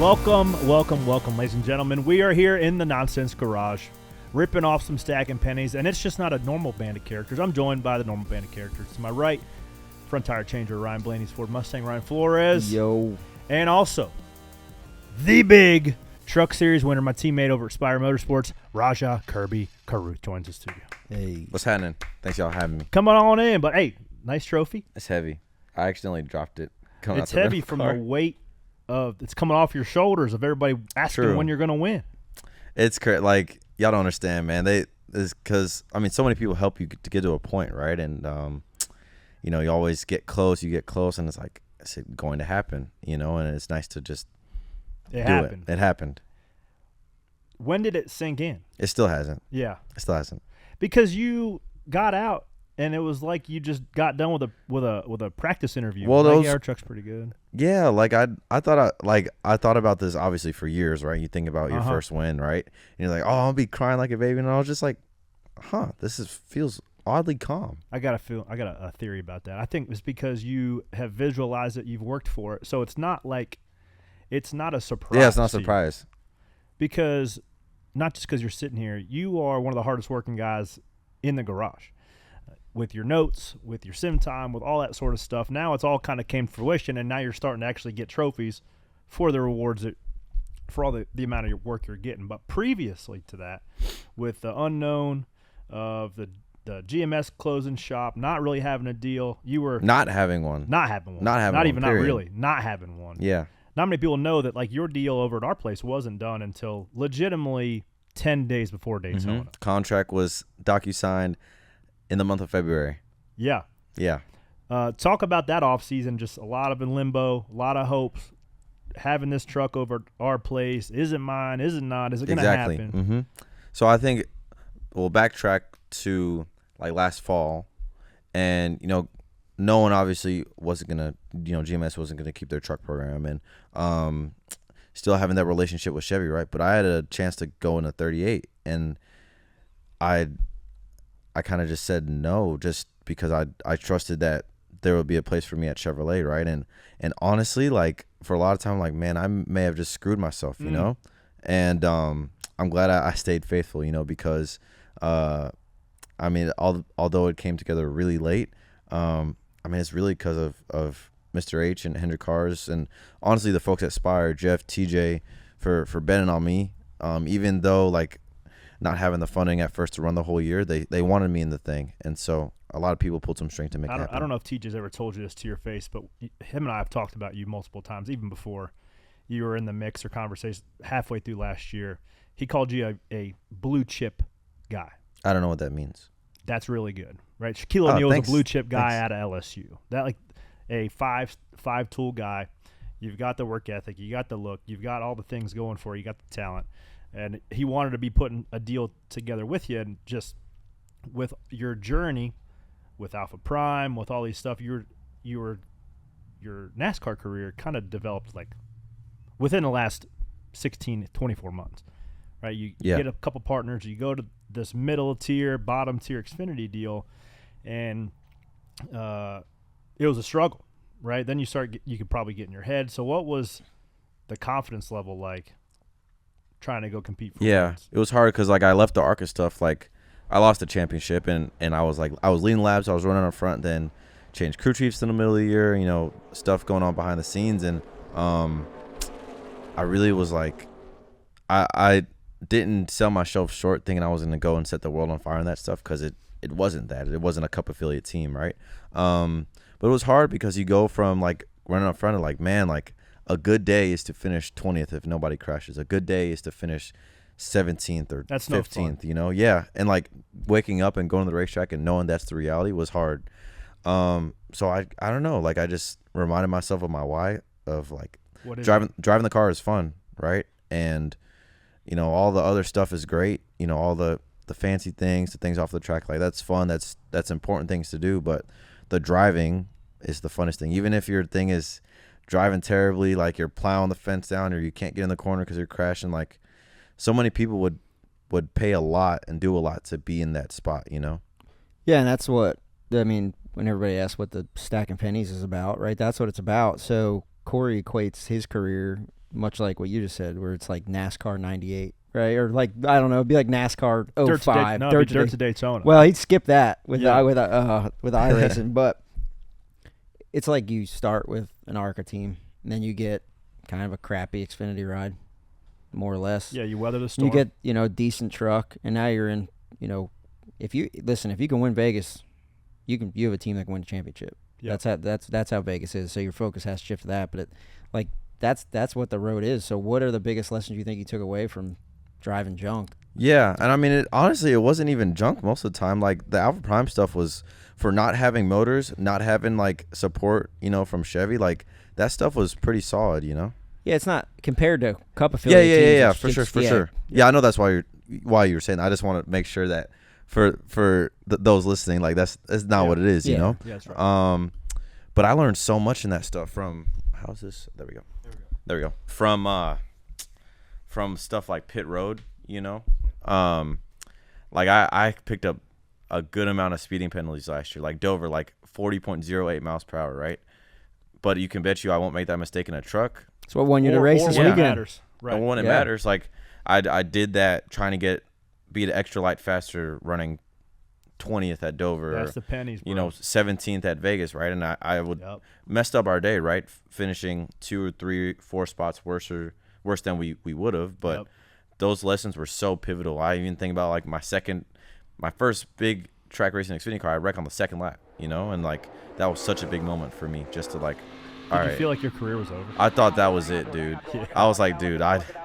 Welcome, ladies and gentlemen. We are here in the Nonsense Garage, ripping off some Stacking Pennies, and it's just not a normal band of characters. I'm joined by the normal band of characters. To my right, front tire changer Ryan Blaney's Ford Mustang, Ryan Flores. Yo. And also, the big Truck Series winner, my teammate over at Spire Motorsports, Rajah Caruth joins the studio. Hey. What's happening? Thanks y'all having me. Coming on in, but hey, nice trophy. It's heavy. I accidentally dropped it. It's heavy from the weight of it's coming off your shoulders of everybody asking when you're going to win. It's crazy. Like, y'all don't understand, man. Because so many people help you to get to a point, right? And you always get close. You get close, and it's like, is it going to happen? And it's nice to just do it. It happened. When did it sink in? It still hasn't. Yeah, it still hasn't. Because you got out, and it was like you just got done with a practice interview. Well, like, our truck's pretty good. Yeah, like I thought about this obviously for years, right? You think about your first win, right? And you're like, oh, I'll be crying like a baby, and I was just like, feels oddly calm. I got a theory about that. I think it's because you have visualized it, you've worked for it, so it's not a surprise. Yeah, it's not a surprise. Because not just because you're sitting here, you are one of the hardest working guys in the garage. With your notes, with your sim time, with all that sort of stuff. Now it's all kind of came to fruition, and now you're starting to actually get trophies for the rewards for all the amount of your work you're getting. But previously to that, with the unknown of the GMS closing shop, not really having a deal, you were not having one. Not having one. Not having one. Yeah. Not many people know that, like, your deal over at our place wasn't done until legitimately 10 days before Daytona. Contract was docu-signed in the month of February. Yeah. Yeah. Talk about that offseason, just a lot of in limbo, a lot of hopes, having this truck over at our place. Is it mine? Is it not? Is it going to happen? Mm-hmm. So I think we'll backtrack to, like, last fall, and, no one obviously wasn't going to, GMS wasn't going to keep their truck program, and still having that relationship with Chevy, right? But I had a chance to go in a 38, and I kind of just said no, just because I trusted that there would be a place for me at Chevrolet, right? And honestly, like, for a lot of time, like, man, I may have just screwed myself, And I'm glad I stayed faithful, because although it came together really late, it's really because of Mr. H and Hendrick Cars, and honestly the folks at Spire, Jeff, TJ, for betting on me. Even though, like, not having the funding at first to run the whole year, they wanted me in the thing, and so a lot of people pulled some strength to make it happen. I don't know if TJ's ever told you this to your face, but him and I have talked about you multiple times, even before you were in the mix or conversation halfway through last year. He called you a blue chip guy. I don't know what that means. That's really good, right? Shaquille O'Neal was a blue chip guy out of LSU. That, like, a five tool guy. You've got the work ethic, you got the look, you've got all the things going for you, got the talent. And he wanted to be putting a deal together with you, and just with your journey with Alpha Prime, with all these stuff, your NASCAR career kind of developed, like, within the last 16, 24 months, right? You get a couple partners, you go to this middle tier, bottom tier Xfinity deal, and it was a struggle, right? Then you could probably get in your head. So what was the confidence level like trying to go compete for wins? It was hard because, like, I left the ARCA stuff. Like, I lost the championship, and I was leading laps, I was running up front, then changed crew chiefs in the middle of the year, stuff going on behind the scenes, and I really was like, I didn't sell myself short thinking I was going to go and set the world on fire and that stuff, because it wasn't that. It wasn't a Cup affiliate team, right? But it was hard because you go from, like, running up front and, like, man, like, a good day is to finish 20th if nobody crashes. A good day is to finish 17th or that's 15th, Yeah. And, like, waking up and going to the racetrack and knowing that's the reality was hard. So I don't know. Like, I just reminded myself of my why of, like, driving the car is fun, right? And, all the other stuff is great. All the fancy things, the things off the track, like, that's fun. That's important things to do. But the driving is the funnest thing. Even if your thing is driving terribly, like you're plowing the fence down, or you can't get in the corner because you're crashing, like, so many people would pay a lot and do a lot to be in that spot, Yeah, and that's what, when everybody asks what the Stacking Pennies is about, right? That's what it's about. So Corey equates his career much like what you just said, where it's like NASCAR 98, right? Or like, I don't know, it'd be like NASCAR 05. Dirt to Daytona. Well, he'd skip that with Yeah. with iRacing, but it's like you start with an ARCA team, and then you get kind of a crappy Xfinity ride, more or less. Yeah, you weather the storm. You get, a decent truck, and now you're in, if you can win Vegas, you have a team that can win the championship. Yep. That's how Vegas is. So your focus has to shift to that. But that's what the road is. So what are the biggest lessons you think you took away from driving junk? Yeah, and I mean, honestly, it wasn't even junk most of the time. Like the Alpha Prime stuff was for not having motors, not having like support, from Chevy. Like that stuff was pretty solid, Yeah, it's not compared to Cup affiliate teams. Yeah, for sure. Yeah, I know that's why you were saying that. I just want to make sure that for those listening, like that's not what it is, Yeah, that's right. But I learned so much in that stuff from how's this? There we go. From stuff like pit road, like I picked up a good amount of speeding penalties last year, like Dover, like 40.08 miles per hour, right? But you can bet you I won't make that mistake in a truck. It's what won you the race this when it weekend. matters. Right. And when it matters, like I did that trying to be the extra light faster, running 20th at Dover. That's the pennies, bro. 17th at Vegas, right? And I would messed up our day, right? Finishing 2 or 3, 4 spots worse than we would have. But those lessons were so pivotal. I even think about like my first big track racing Xfinity car. I wrecked on the second lap, and like that was such a big moment for me, just to like. Did you feel like your career was over? I thought that was it, dude. Yeah. I was like, dude,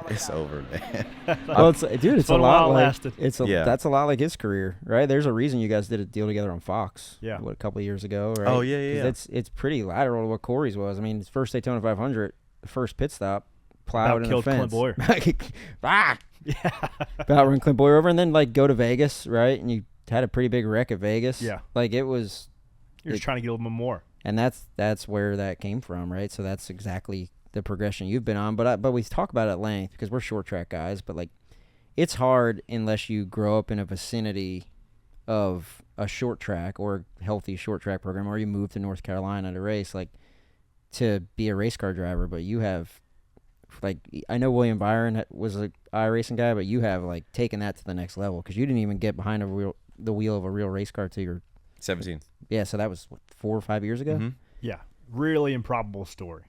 it's over, man. Well, it's a lot like that's a lot like his career, right? There's a reason you guys did a deal together on Fox. Yeah. A couple of years ago, right? Oh yeah. It's pretty lateral to what Corey's was. I mean, his first Daytona 500, the first pit stop, plowed in the fence. Clint Boyer. Yeah. About run Clint Boyer over, and then like go to Vegas, right? And you had a pretty big wreck at Vegas. Yeah. Like it was. You're just trying to get a little bit more. And that's where that came from, right? So that's exactly the progression you've been on. But we talk about it at length because we're short track guys. But like, it's hard unless you grow up in a vicinity of a short track or healthy short track program, or you move to North Carolina to race, like to be a race car driver. But you have, like, I know William Byron was an iRacing guy, but you have like taken that to the next level because you didn't even get behind the wheel of a real race car till you're 17. Yeah, so that was 4 or 5 years ago. Mm-hmm. Yeah, really improbable story.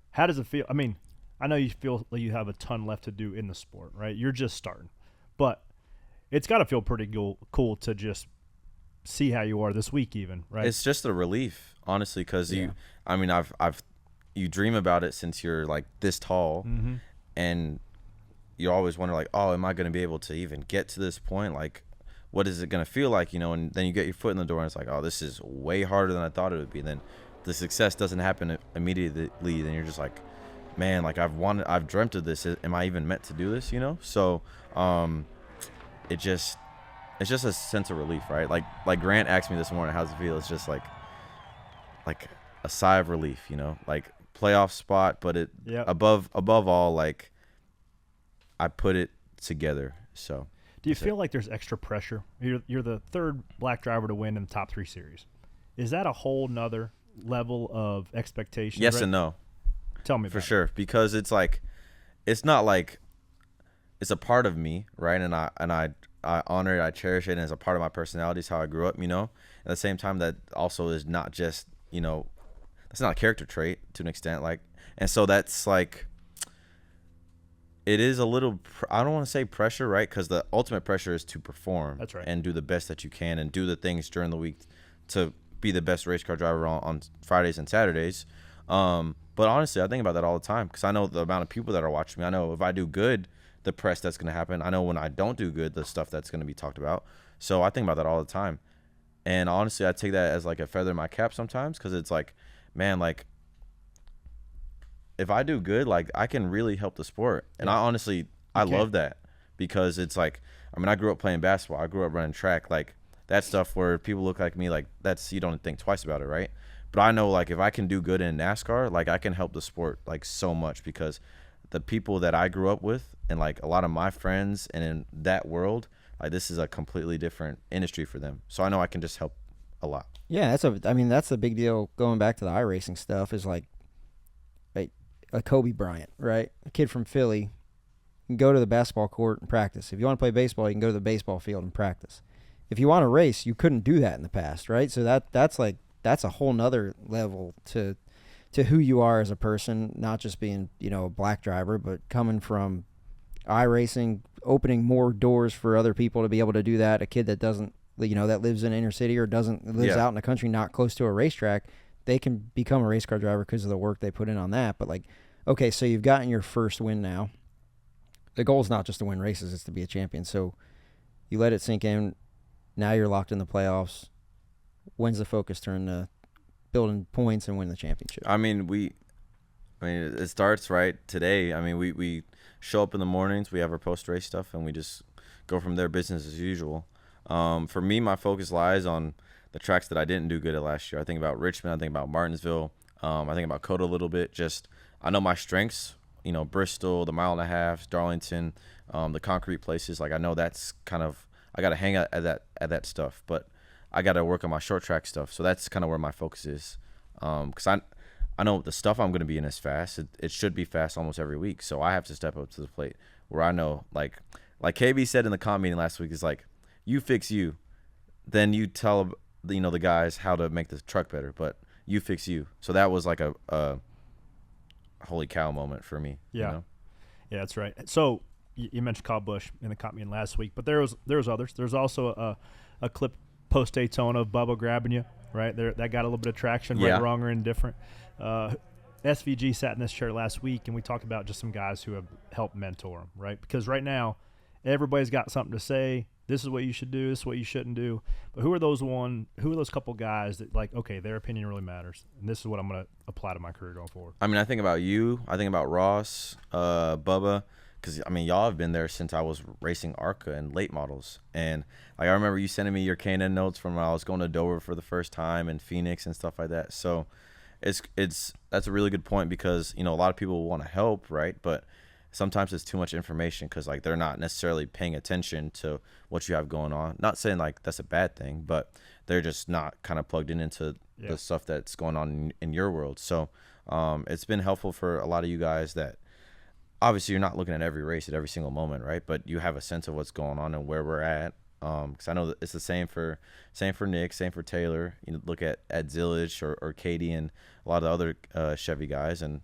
How does it feel? I mean, I know you feel like you have a ton left to do in the sport, right? You're just starting, but it's got to feel pretty cool to just see how you are this week, even, right? It's just a relief, honestly, because you dream about it since you're like this tall, and you always wonder like, oh, am I going to be able to even get to this point? Like, what is it going to feel like, And then you get your foot in the door and it's like, oh, this is way harder than I thought it would be. And then the success doesn't happen immediately. Then you're just like, man, like I've dreamt of this. Am I even meant to do this, So it's just a sense of relief, right? Like Grant asked me this morning, how's it feel? It's just like a sigh of relief, like playoff spot, but it above all, like I put it together. So. Do you feel like there's extra pressure? You're the third black driver to win in the top 3 series. Is that a whole nother level of expectation? Yes and no. Tell me about for sure, because it's like, it's not like it's a part of me, right? And I honor it, I cherish it, and it's a part of my personality. It's how I grew up, At the same time, that also is not just, that's not a character trait to an extent, like, and so that's like. It is a little, I don't want to say pressure, right? Because the ultimate pressure is to perform. That's right. And do the best that you can and do the things during the week to be the best race car driver on Fridays and Saturdays. But honestly, I think about that all the time because I know the amount of people that are watching me. I know if I do good, the press that's going to happen. I know when I don't do good, the stuff that's going to be talked about. So I think about that all the time. And honestly, I take that as like a feather in my cap sometimes because it's like, man, like, if I do good, like I can really help the sport. And I honestly, I love that because it's like, I mean, I grew up playing basketball. I grew up running track, like that stuff where people look like me, like you don't think twice about it. Right. But I know like if I can do good in NASCAR, like I can help the sport like so much because the people that I grew up with and like a lot of my friends and in that world, like this is a completely different industry for them. So I know I can just help a lot. Yeah. That's the big deal going back to the iRacing stuff is like, a Kobe Bryant, right? A kid from Philly can go to the basketball court and practice. If you want to play baseball, you can go to the baseball field and practice. If you want to race, you couldn't do that in the past, right? So that's a whole nother level to who you are as a person, not just being, a black driver, but coming from iRacing, opening more doors for other people to be able to do that. A kid that doesn't, that lives in inner city or lives out in the country, not close to a racetrack, they can become a race car driver because of the work they put in on that. But okay, so you've gotten your first win now. The goal is not just to win races, it's to be a champion. So you let it sink in. Now you're locked in the playoffs. When's the focus turn to building points and win the championship? I mean, it starts right today. I mean, we show up in the mornings, we have our post-race stuff, and we just go from there, business as usual. For me, my focus lies on the tracks that I didn't do good at last year. I think about Richmond. I think about Martinsville. I think about Coda a little bit. I know my strengths, Bristol, the 1.5 miles, Darlington, the concrete places. I know that's kind of, I got to hang out at that stuff, but I got to work on my short track stuff. So that's kind of where my focus is. Because I know the stuff I'm going to be in is fast. It should be fast almost every week. So I have to step up to the plate where I know, like KB said in the comm meeting last week, is you fix you, then you tell the guys how to make the truck better, but you fix you. So that was a holy cow moment for me. Yeah. Yeah, that's right. So you mentioned Kyle Busch in the comp meeting last week, but there was others. There's also a clip post Daytona of Bubba grabbing you, right? That got a little bit of traction, right, wrong, or indifferent. SVG sat in this chair last week, and we talked about just some guys who have helped mentor him, right? Because right now, everybody's got something to say. This is what you should do. This is what you shouldn't do. But who are those couple guys that okay, their opinion really matters, and this is what I'm going to apply to my career going forward? I mean, I think about you. I think about Ross, Bubba, because y'all have been there since I was racing ARCA and late models, and I remember you sending me your K&N notes from when I was going to Dover for the first time and Phoenix and stuff like that. So that's a really good point because a lot of people want to help, right? But sometimes it's too much information because they're not necessarily paying attention to what you have going on. Not saying that's a bad thing, but they're just not kind of plugged into the stuff that's going on in your world. So it's been helpful for a lot of you guys that obviously you're not looking at every race at every single moment, right? But you have a sense of what's going on and where we're at. Because I know that it's the same for Nick, same for Taylor. You look at Zillage or Katie and a lot of the other Chevy guys and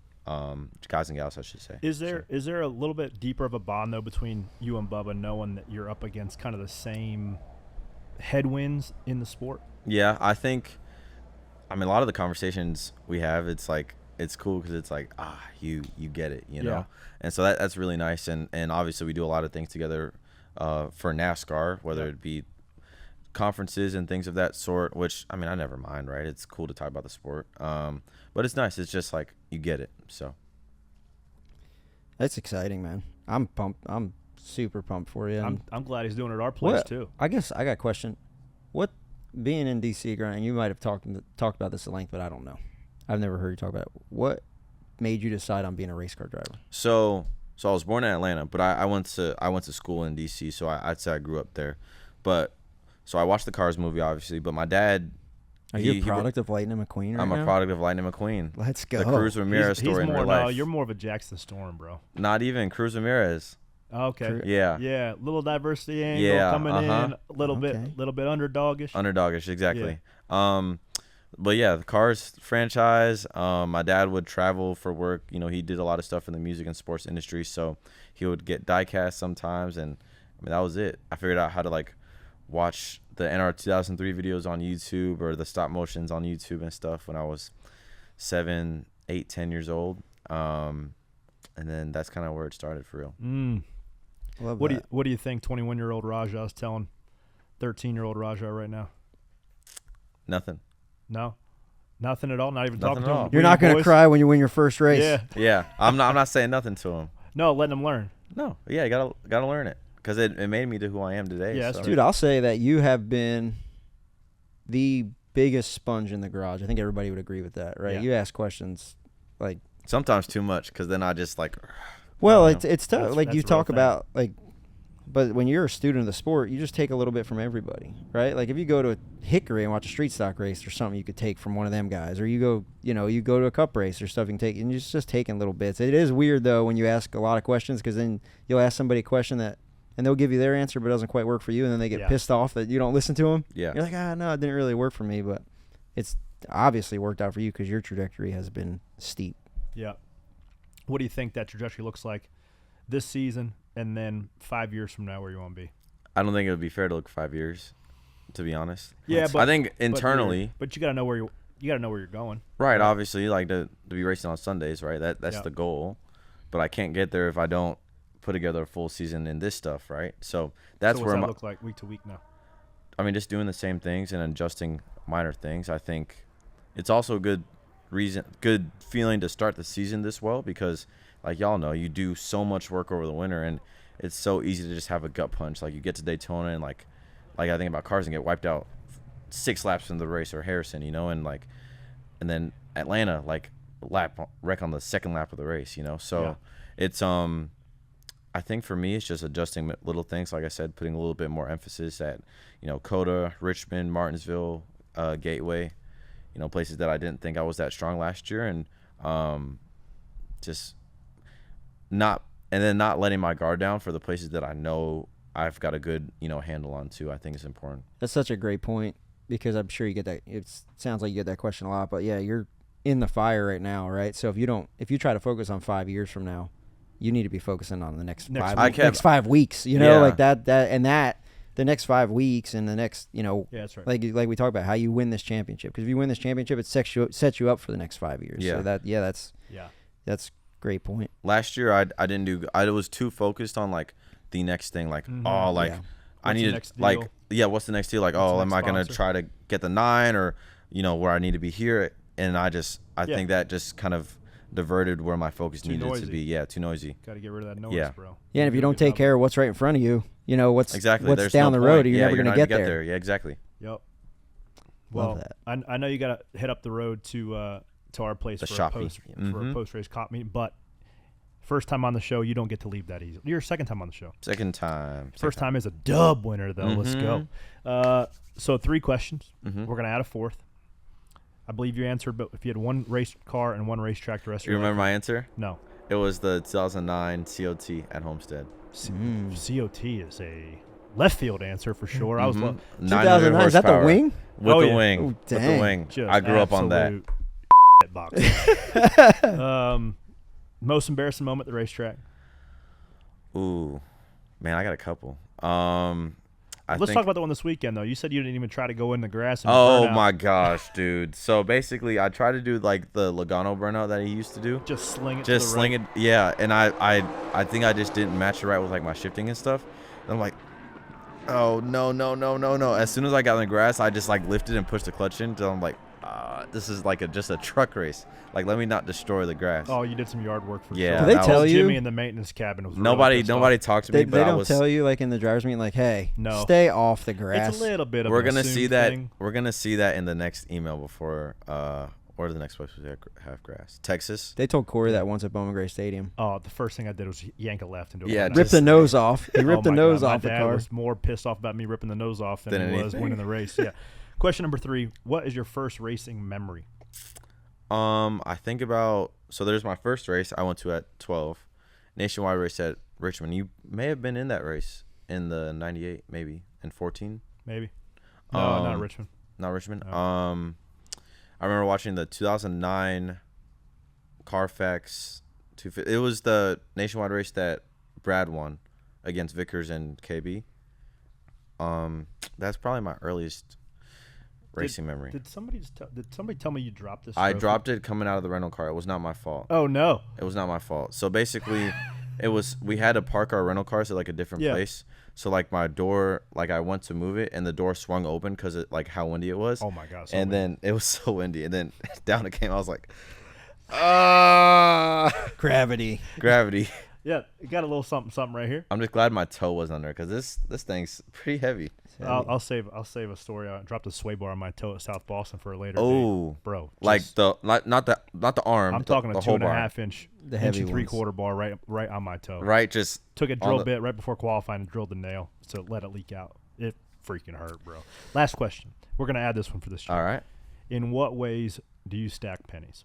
guys and gals, I should say. Is there a little bit deeper of a bond though between you and Bubba, knowing that you're up against kind of the same headwinds in the sport? Yeah, I think. I mean, a lot of the conversations we have, it's cool because it's you get it, know. And so that's really nice. And obviously we do a lot of things together for NASCAR, whether it be conferences and things of that sort, which I mean I never mind, right? It's cool to talk about the sport, but it's nice. It's just you get it. So that's exciting, man. I'm pumped. I'm super pumped for you. I'm glad he's doing it at our place too. I guess I got a question. What being in DC, Grant, you might have talked about this at length, but I don't know. I've never heard you talk about it. What made you decide on being a race car driver? So I was born in Atlanta, but I went to school in DC, so I'd say I grew up there. But so I watched the Cars movie, obviously, but my dad. Are you a product of Lightning McQueen right I'm now? a product of Lightning McQueen. Let's go. The Cruz Ramirez story in real life. No, you're more of a Jackson Storm, bro. Not even Cruz Ramirez. Okay. Yeah. Yeah. Little diversity angle coming in. A little bit underdogish. Underdogish, exactly. Yeah. But yeah, the Cars franchise. My dad would travel for work. He did a lot of stuff in the music and sports industry, so he would get diecast sometimes, and I mean that was it. I figured out how to watch the NR 2003 videos on YouTube or the stop motions on YouTube and stuff when I was 7, 8, 10 years old. And then that's kind of where it started for real. Love what that. What do you think 21-year-old Rajah is telling 13-year-old Rajah right now? Nothing. No, nothing at all. Not even nothing talking to him. You're not going to cry when you win your first race. Yeah. I'm not saying nothing to him. No, letting him learn. No, yeah, you gotta learn it because it made me to who I am today. Yeah, so. Dude, I'll say that you have been the biggest sponge in the garage. I think everybody would agree with that, right? Yeah. You ask questions sometimes too much because then I just Well, it's tough. That's you talk about But when you're a student of the sport, you just take a little bit from everybody, right? Like if you go to Hickory and watch a street stock race or something, you could take from one of them guys. Or you go to a cup race or stuff, you can take, and you're just taking little bits. It is weird, though, when you ask a lot of questions, because then you'll ask somebody a question and they'll give you their answer, but it doesn't quite work for you, and then they get pissed off that you don't listen to them. Yeah. You're like, no, it didn't really work for me, but it's obviously worked out for you because your trajectory has been steep. Yeah. What do you think that trajectory looks like this season and then 5 years from now where you want to be? I don't think it would be fair to look 5 years, to be honest. Yeah, but I think internally, but you got to know where you're going. right? Obviously, you like to be racing on Sundays, right? That's the goal. But I can't get there if I don't put together a full season in this stuff, right? So that's what's where that look like week to week now? I mean, just doing the same things and adjusting minor things. I think it's also a good feeling to start the season this well because, like y'all know, you do so much work over the winter, and it's so easy to just have a gut punch. Like you get to Daytona and like I think about cars and get wiped out 6 laps into the race, or Harrison, and then Atlanta like wreck on the second lap of the race, So it's I think for me, it's just adjusting little things. Like I said, putting a little bit more emphasis at, COTA, Richmond, Martinsville, Gateway, places that I didn't think I was that strong last year, and just not letting my guard down for the places that I know I've got a good, handle on too. I think is important. That's such a great point because I'm sure you get that. It sounds like you get that question a lot, but yeah, you're in the fire right now, right? So if you try to focus on 5 years from now, you need to be focusing on the next 5 weeks, like that the next 5 weeks and the next, yeah, that's right. like we talked about how you win this championship. Because if you win this championship, it sets you up for the next 5 years. Yeah. So that's great point. Last year, I was too focused on like the next thing, like I needed what's the next deal? Like, am I gonna try to get the 9 or where I need to be here? And I think that just kind of diverted where my focus needed to be. Yeah, too noisy. Got to get rid of that noise, bro. Yeah, and if you don't take care of what's right in front of you, what's There's down no the road, point. you're never going to get there. Yeah, exactly. Yep. Love Well, that. I know you got to hit up the road to our place for a post-race cop meeting, but first time on the show, you don't get to leave that easy. Your second time on the show. Second time. First time is a dub winner, though. Let's go. So 3 questions. We're going to add a 4th. I believe you answered, but if you had one race car and one racetrack the rest of your life. You remember my answer? No. It was the 2009 COT at Homestead. COT is a left field answer for sure. I was 2009. Is that the wing? With the wing. Oh, with the dang. wing. Just I grew up on that. Box. Most embarrassing moment at the racetrack? Ooh, man, I got a couple. Let's talk about the one this weekend, though. You said you didn't even try to go in the grass. And oh my gosh, dude! So basically, I tried to do like the Logano burnout that he used to do. Just sling it. Just sling it, yeah. And I think I just didn't match it right with like my shifting and stuff. And I'm like, oh no! As soon as I got in the grass, I just like lifted and pushed the clutch in. So I'm like, this is like just a truck race. Like, let me not destroy the grass. Oh, you did some yard work for yeah, sure. Do they tell you? Jimmy in the maintenance cabin was nobody talked to me. They don't tell you like in the driver's meeting, like, hey, no, stay off the grass. It's a little bit of. We're gonna see that. Thing. We're gonna see that in the next email before. Or the next place we have grass. Texas. They told Corey that once at Bowman Gray Stadium. Oh, the first thing I did was yank a left into a rip the nose off. He ripped the nose off the car. My car. dad was more pissed off about me ripping the nose off than he was winning the race. Yeah. Question number 3: what is your first racing memory? I think about, so there's my first race I went to at 12, nationwide race at Richmond. You may have been in that race in the 98, maybe, and 14. Maybe. No, not Richmond. Not Richmond. No. I remember watching the 2009 Carfax. It was the nationwide race that Brad won against Vickers and KB. That's probably my earliest racing memory. Did somebody tell me you dropped this? I dropped it coming out of the rental car. It was not my fault. Oh no. It was not my fault. So basically, we had to park our rental cars at like a different place. So like my door, like I went to move it and the door swung open because it like how windy it was. Oh my gosh. And then it was so windy, and then down it came. I was like, gravity. Yeah, it got a little something right here. I'm just glad my toe was under because this thing's pretty heavy. I'll save a story. I dropped a sway bar on my toe at South Boston for a later. Oh, date. Bro! Like not the not the arm. I'm talking the a whole 2.5 inch, The heavy inch and ones. 3/4 bar right on my toe. Right, just Took a on drill the- bit right before qualifying and drilled the nail, so let it leak out. It freaking hurt, bro. Last question. We're gonna add this one for this year. all right. In what ways do you stack pennies?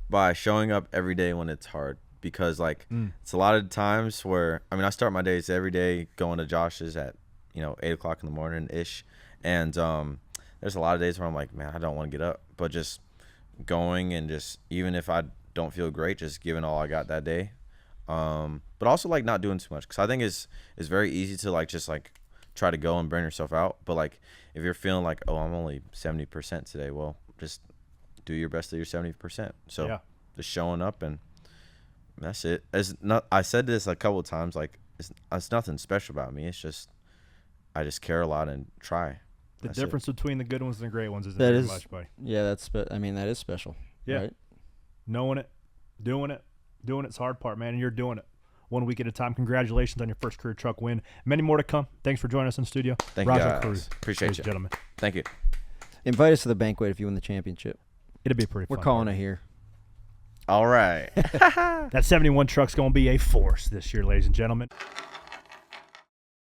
By showing up every day when it's hard, because like it's a lot of times where I start my days every day going to Josh's at 8:00 in the morning ish, and there's a lot of days where I'm like, man, I don't want to get up, but just going and just even if I don't feel great, just giving all I got that day, but also like not doing too much, because I think it's very easy to like just like try to go and burn yourself out, but like if you're feeling like, oh, I'm only 70% today, well, just do your best to your 70%. So Yeah. just showing up, and that's it. It's not. I said this a couple of times. Like it's nothing special about me. It's just I just care a lot and try. The That's it. difference between the good ones and the great ones isn't That very is- much, buddy. Yeah, that's. That is special. Yeah. Right? Knowing it, doing it's the hard part, man, and you're doing it. 1 week at a time. Congratulations on your first career truck win. Many more to come. Thanks for joining us in studio. Thank you, Rajah guys. Caruth, Appreciate ladies you. and gentlemen. Thank you. Invite us to the banquet if you win the championship. It'll be a pretty We're fun calling party. it here. All right. That 71 truck's going to be a force this year, ladies and gentlemen.